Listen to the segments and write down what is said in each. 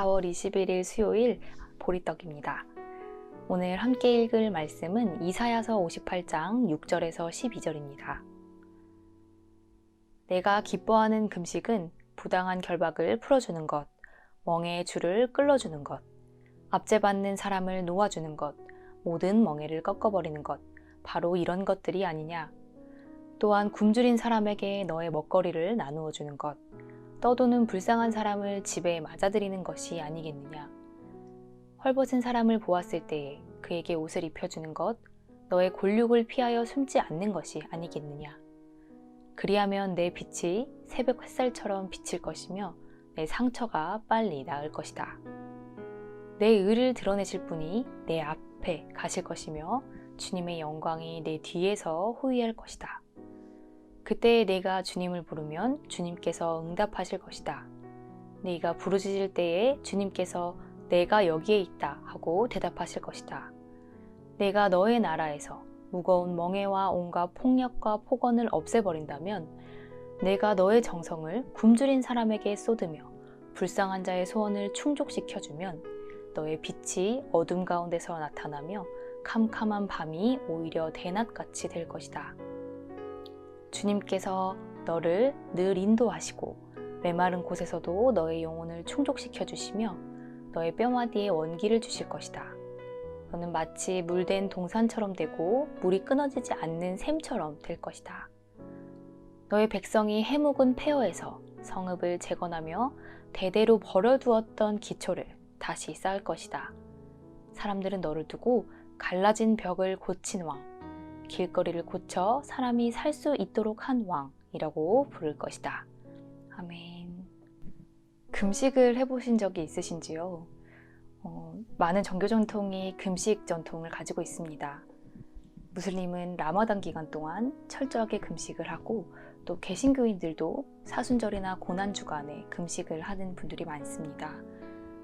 4월 21일 수요일 보리떡입니다. 오늘 함께 읽을 말씀은 이사야서 58장 6절에서 12절입니다. 내가 기뻐하는 금식은 부당한 결박을 풀어주는 것, 멍에의 줄을 끌어주는 것, 압제받는 사람을 놓아주는 것, 모든 멍에를 꺾어버리는 것, 바로 이런 것들이 아니냐. 또한 굶주린 사람에게 너의 먹거리를 나누어 주는 것, 떠도는 불쌍한 사람을 집에 맞아들이는 것이 아니겠느냐. 헐벗은 사람을 보았을 때에 그에게 옷을 입혀주는 것, 너의 골육을 피하여 숨지 않는 것이 아니겠느냐. 그리하면 내 빛이 새벽 햇살처럼 비칠 것이며 내 상처가 빨리 나을 것이다. 내 의를 드러내실 분이 내 앞에 가실 것이며 주님의 영광이 내 뒤에서 호위할 것이다. 그때 내가 주님을 부르면 주님께서 응답하실 것이다. 네가 부르짖을 때에 주님께서 내가 여기에 있다 하고 대답하실 것이다. 내가 너의 나라에서 무거운 멍에와 온갖 폭력과 폭언을 없애버린다면 내가 너의 정성을 굶주린 사람에게 쏟으며 불쌍한 자의 소원을 충족시켜주면 너의 빛이 어둠 가운데서 나타나며 캄캄한 밤이 오히려 대낮같이 될 것이다. 주님께서 너를 늘 인도하시고 메마른 곳에서도 너의 영혼을 충족시켜 주시며 너의 뼈마디에 원기를 주실 것이다. 너는 마치 물된 동산처럼 되고 물이 끊어지지 않는 샘처럼 될 것이다. 너의 백성이 해묵은 폐허에서 성읍을 재건하며 대대로 버려두었던 기초를 다시 쌓을 것이다. 사람들은 너를 두고 갈라진 벽을 고친 왕, 길거리를 고쳐 사람이 살 수 있도록 한 왕이라고 부를 것이다. 아멘. 금식을 해보신 적이 있으신지요? 많은 종교 전통이 금식 전통을 가지고 있습니다. 무슬림은 라마단 기간 동안 철저하게 금식을 하고 또 개신교인들도 사순절이나 고난주간에 금식을 하는 분들이 많습니다.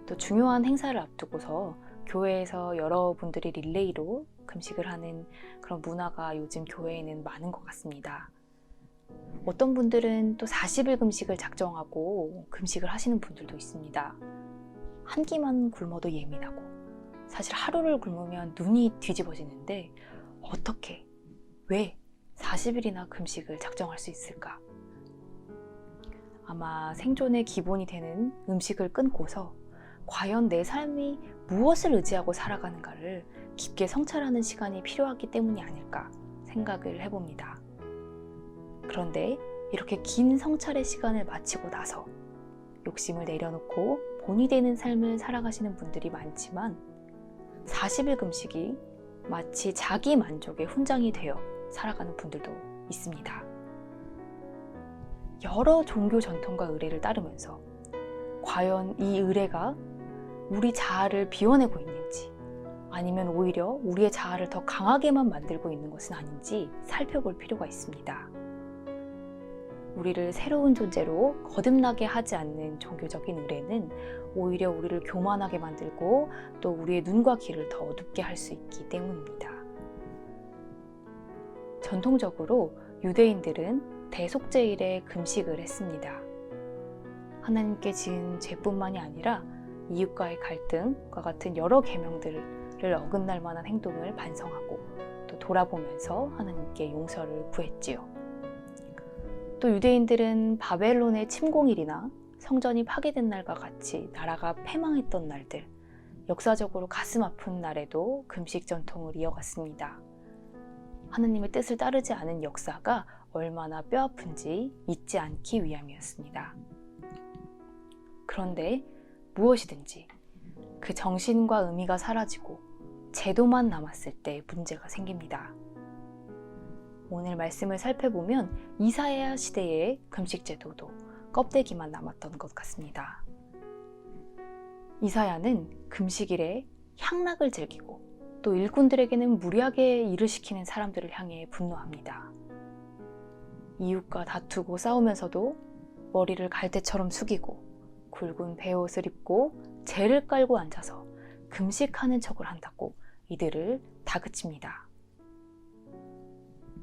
또 중요한 행사를 앞두고서 교회에서 여러분들이 릴레이로 금식을 하는 그런 문화가 요즘 교회에는 많은 것 같습니다. 어떤 분들은 또 40일 금식을 작정하고 금식을 하시는 분들도 있습니다. 한 끼만 굶어도 예민하고 사실 하루를 굶으면 눈이 뒤집어지는데 어떻게, 왜 40일이나 금식을 작정할 수 있을까? 아마 생존의 기본이 되는 음식을 끊고서 과연 내 삶이 무엇을 의지하고 살아가는가를 깊게 성찰하는 시간이 필요하기 때문이 아닐까 생각을 해봅니다. 그런데 이렇게 긴 성찰의 시간을 마치고 나서 욕심을 내려놓고 본이 되는 삶을 살아가시는 분들이 많지만 40일 금식이 마치 자기 만족의 훈장이 되어 살아가는 분들도 있습니다. 여러 종교 전통과 의례를 따르면서 과연 이 의례가 우리 자아를 비워내고 있는지 아니면 오히려 우리의 자아를 더 강하게만 만들고 있는 것은 아닌지 살펴볼 필요가 있습니다. 우리를 새로운 존재로 거듭나게 하지 않는 종교적인 의례는 오히려 우리를 교만하게 만들고 또 우리의 눈과 귀를 더 어둡게 할 수 있기 때문입니다. 전통적으로 유대인들은 대속죄일에 금식을 했습니다. 하나님께 지은 죄뿐만이 아니라 이웃과의 갈등과 같은 여러 계명들을 어긋날 만한 행동을 반성하고 또 돌아보면서 하나님께 용서를 구했지요. 또 유대인들은 바벨론의 침공일이나 성전이 파괴된 날과 같이 나라가 패망했던 날들, 역사적으로 가슴 아픈 날에도 금식 전통을 이어갔습니다. 하나님의 뜻을 따르지 않은 역사가 얼마나 뼈아픈지 잊지 않기 위함이었습니다. 그런데 무엇이든지 그 정신과 의미가 사라지고 제도만 남았을 때 문제가 생깁니다. 오늘 말씀을 살펴보면 이사야 시대의 금식 제도도 껍데기만 남았던 것 같습니다. 이사야는 금식일에 향락을 즐기고 또 일꾼들에게는 무리하게 일을 시키는 사람들을 향해 분노합니다. 이웃과 다투고 싸우면서도 머리를 갈대처럼 숙이고 굵은 베옷을 입고 재를 깔고 앉아서 금식하는 척을 한다고 이들을 다그칩니다.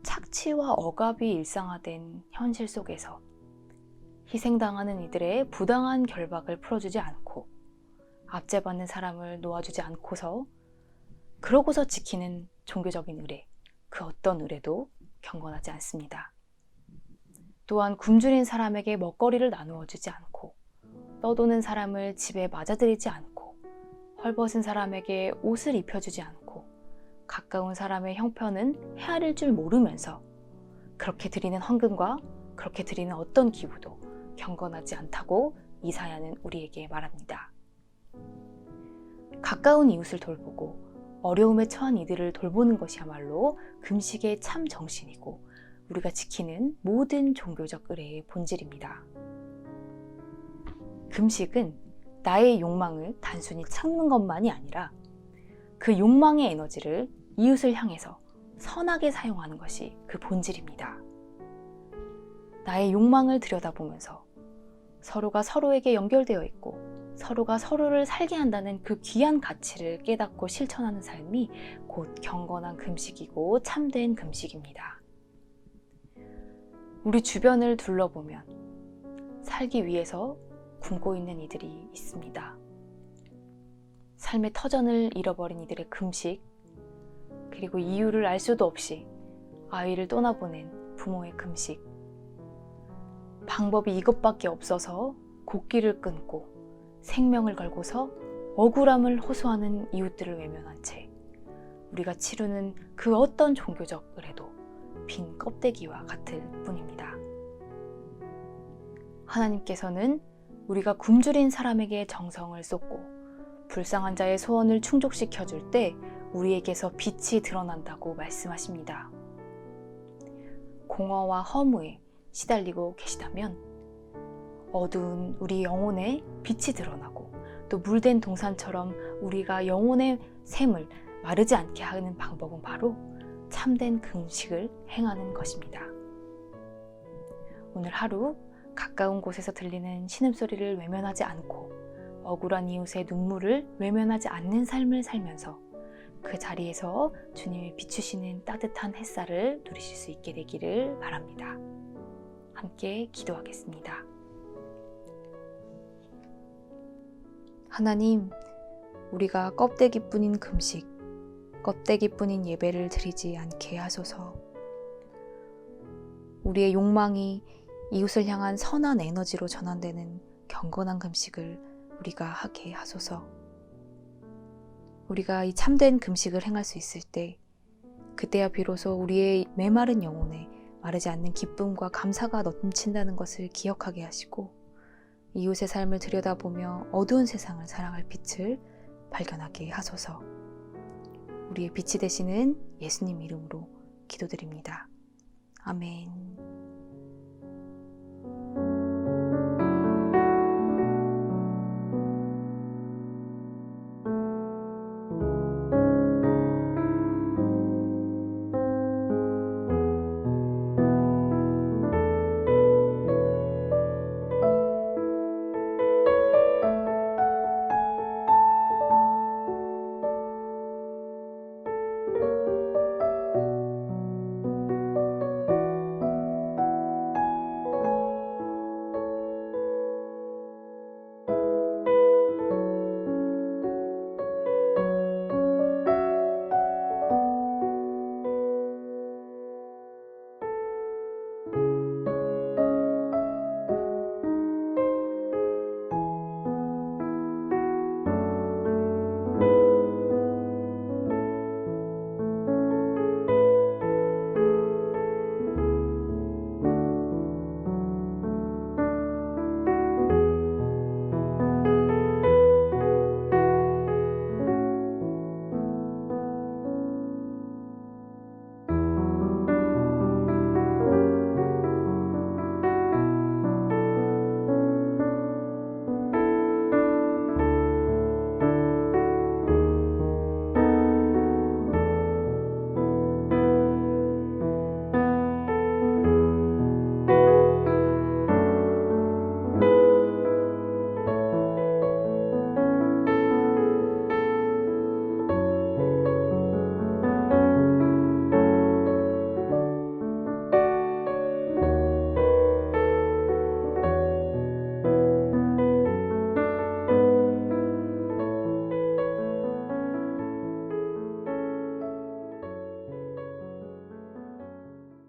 착취와 억압이 일상화된 현실 속에서 희생당하는 이들의 부당한 결박을 풀어주지 않고 압제받는 사람을 놓아주지 않고서 그러고서 지키는 종교적인 의례, 그 어떤 의례도 경건하지 않습니다. 또한 굶주린 사람에게 먹거리를 나누어 주지 않고, 떠도는 사람을 집에 맞아들이지 않고, 헐벗은 사람에게 옷을 입혀주지 않고, 가까운 사람의 형편은 헤아릴 줄 모르면서 그렇게 드리는 헌금과 그렇게 드리는 어떤 기부도 경건하지 않다고 이사야는 우리에게 말합니다. 가까운 이웃을 돌보고 어려움에 처한 이들을 돌보는 것이야말로 금식의 참 정신이고 우리가 지키는 모든 종교적 의례의 본질입니다. 금식은 나의 욕망을 단순히 참는 것만이 아니라 그 욕망의 에너지를 이웃을 향해서 선하게 사용하는 것이 그 본질입니다. 나의 욕망을 들여다보면서 서로가 서로에게 연결되어 있고 서로가 서로를 살게 한다는 그 귀한 가치를 깨닫고 실천하는 삶이 곧 경건한 금식이고 참된 금식입니다. 우리 주변을 둘러보면 살기 위해서 굶고 있는 이들이 있습니다. 삶의 터전을 잃어버린 이들의 금식, 그리고 이유를 알 수도 없이 아이를 떠나보낸 부모의 금식, 방법이 이것밖에 없어서 곡기를 끊고 생명을 걸고서 억울함을 호소하는 이웃들을 외면한 채 우리가 치르는 그 어떤 종교적 의례도 빈 껍데기와 같을 뿐입니다. 하나님께서는 우리가 굶주린 사람에게 정성을 쏟고 불쌍한 자의 소원을 충족시켜 줄 때 우리에게서 빛이 드러난다고 말씀하십니다. 공허와 허무에 시달리고 계시다면 어두운 우리 영혼에 빛이 드러나고 또 물된 동산처럼 우리가 영혼의 샘을 마르지 않게 하는 방법은 바로 참된 금식을 행하는 것입니다. 오늘 하루 가까운 곳에서 들리는 신음소리를 외면하지 않고 억울한 이웃의 눈물을 외면하지 않는 삶을 살면서 그 자리에서 주님이 비추시는 따뜻한 햇살을 누리실 수 있게 되기를 바랍니다. 함께 기도하겠습니다. 하나님, 우리가 껍데기뿐인 금식, 껍데기뿐인 예배를 드리지 않게 하소서. 우리의 욕망이 이웃을 향한 선한 에너지로 전환되는 경건한 금식을 우리가 하게 하소서. 우리가 이 참된 금식을 행할 수 있을 때 그때야 비로소 우리의 메마른 영혼에 마르지 않는 기쁨과 감사가 넘친다는 것을 기억하게 하시고 이웃의 삶을 들여다보며 어두운 세상을 사랑할 빛을 발견하게 하소서. 우리의 빛이 되시는 예수님 이름으로 기도드립니다. 아멘.